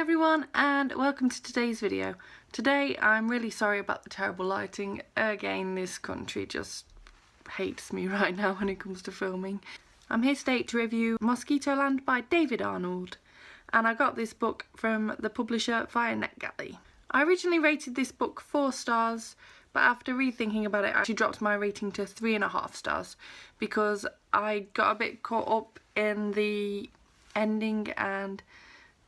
everyone and welcome to today's video. Today I'm really sorry about the terrible lighting. Again, this country just hates me right now when it comes to filming. I'm here today to review Mosquitoland by David Arnold, and I got this book from the publisher via NetGalley. I originally rated this book 4 stars, but after rethinking about it I actually dropped my rating to 3.5 stars because I got a bit caught up in the ending and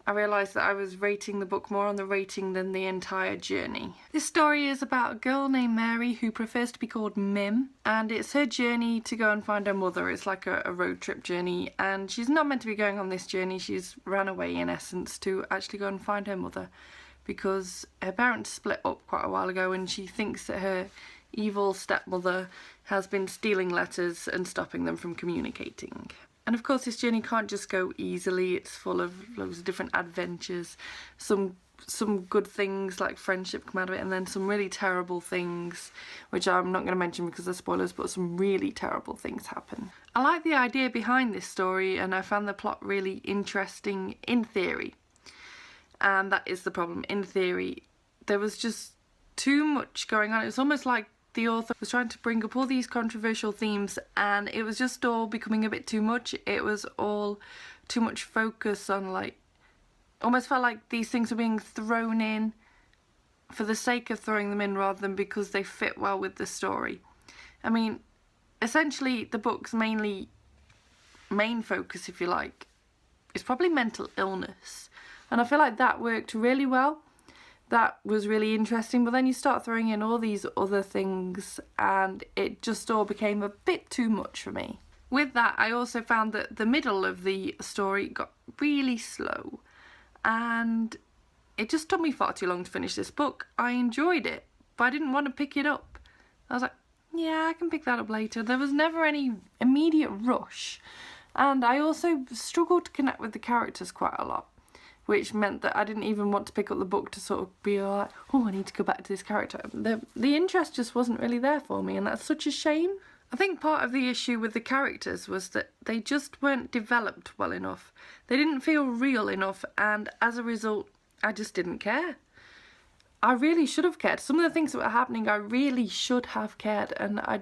I realised that I was rating the book more on the rating than the entire journey. This story is about a girl named Mary who prefers to be called Mim, and it's her journey to go and find her mother. It's like a road trip journey, and she's not meant to be going on this journey. She's ran away in essence to actually go and find her mother because her parents split up quite a while ago and she thinks that her evil stepmother has been stealing letters and stopping them from communicating. And of course this journey can't just go easily. It's full of loads of different adventures. Some good things like friendship come out of it, and then some really terrible things, which I'm not going to mention because they're spoilers, but some really terrible things happen. I like the idea behind this story and I found the plot really interesting in theory. And that is the problem. In theory, there was just too much going on. It was almost like the author was trying to bring up all these controversial themes and it was just all becoming a bit too much. It was all too much focus on, like, almost felt like these things were being thrown in for the sake of throwing them in rather than because they fit well with the story. I mean, essentially the book's main focus, if you like, is probably mental illness. And I feel like that worked really well. That was really interesting, but then you start throwing in all these other things and it just all became a bit too much for me. With that, I also found that the middle of the story got really slow and it just took me far too long to finish this book. I enjoyed it, but I didn't want to pick it up. I was like, yeah, I can pick that up later. There was never any immediate rush, and I also struggled to connect with the characters quite a lot, which meant that I didn't even want to pick up the book to sort of be like, oh, I need to go back to this character. The interest just wasn't really there for me, and that's such a shame. I think part of the issue with the characters was that they just weren't developed well enough. They didn't feel real enough, and as a result, I just didn't care. I really should have cared. Some of the things that were happening, I really should have cared, and I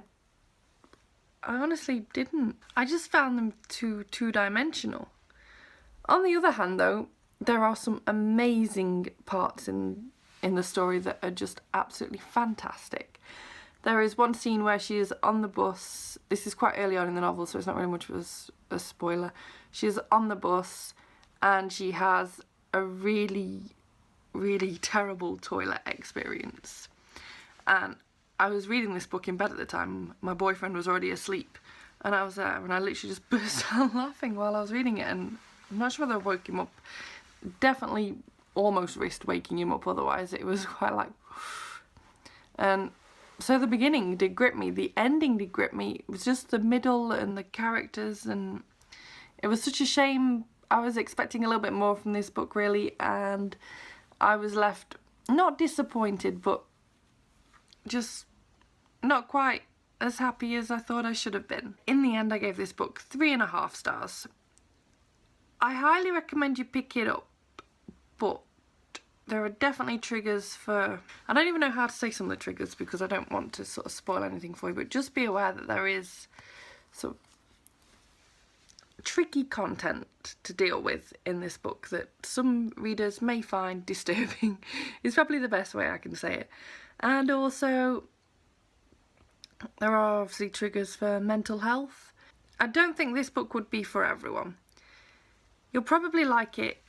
honestly didn't. I just found them too two-dimensional. On the other hand, though, there are some amazing parts in the story that are just absolutely fantastic. There is one scene where she is on the bus. This is quite early on in the novel, so it's not really much of a spoiler. She is on the bus and she has a really, really terrible toilet experience. And I was reading this book in bed at the time. My boyfriend was already asleep and I was there and I literally just burst out laughing while I was reading it, and I'm not sure whether I woke him up. Definitely almost risked waking him up, otherwise it was quite like and so the beginning did grip me, the ending did grip me. It was just the middle and the characters, and it was such a shame. I was expecting a little bit more from this book really, and I was left not disappointed but just not quite as happy as I thought I should have been. In the end I gave this book 3.5 stars. I highly recommend you pick it up, but there are definitely triggers for... I don't even know how to say some of the triggers because I don't want to sort of spoil anything for you, but just be aware that there is sort of tricky content to deal with in this book that some readers may find disturbing. Is probably the best way I can say it. And also, there are obviously triggers for mental health. I don't think this book would be for everyone. You'll probably like it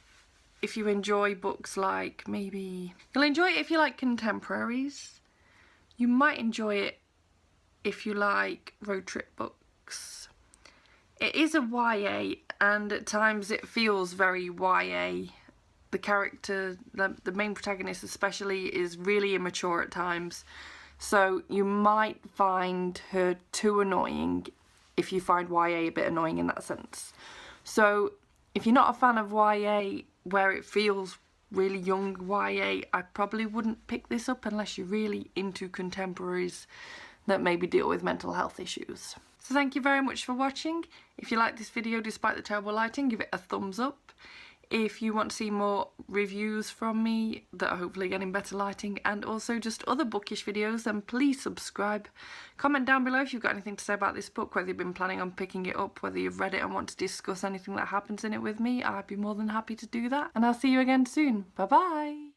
if you enjoy books like, maybe... You'll enjoy it if you like contemporaries. You might enjoy it if you like road trip books. It is a YA, and at times it feels very YA. The character, the main protagonist especially, is really immature at times. So you might find her too annoying if you find YA a bit annoying in that sense. So if you're not a fan of YA where it feels really young YA, I probably wouldn't pick this up unless you're really into contemporaries that maybe deal with mental health issues. So thank you very much for watching. If you like this video despite the terrible lighting, give it a thumbs up. If you want to see more reviews from me that are hopefully getting better lighting, and also just other bookish videos, then please subscribe. Comment down below if you've got anything to say about this book, whether you've been planning on picking it up, whether you've read it and want to discuss anything that happens in it with me. I'd be more than happy to do that. And I'll see you again soon. Bye bye!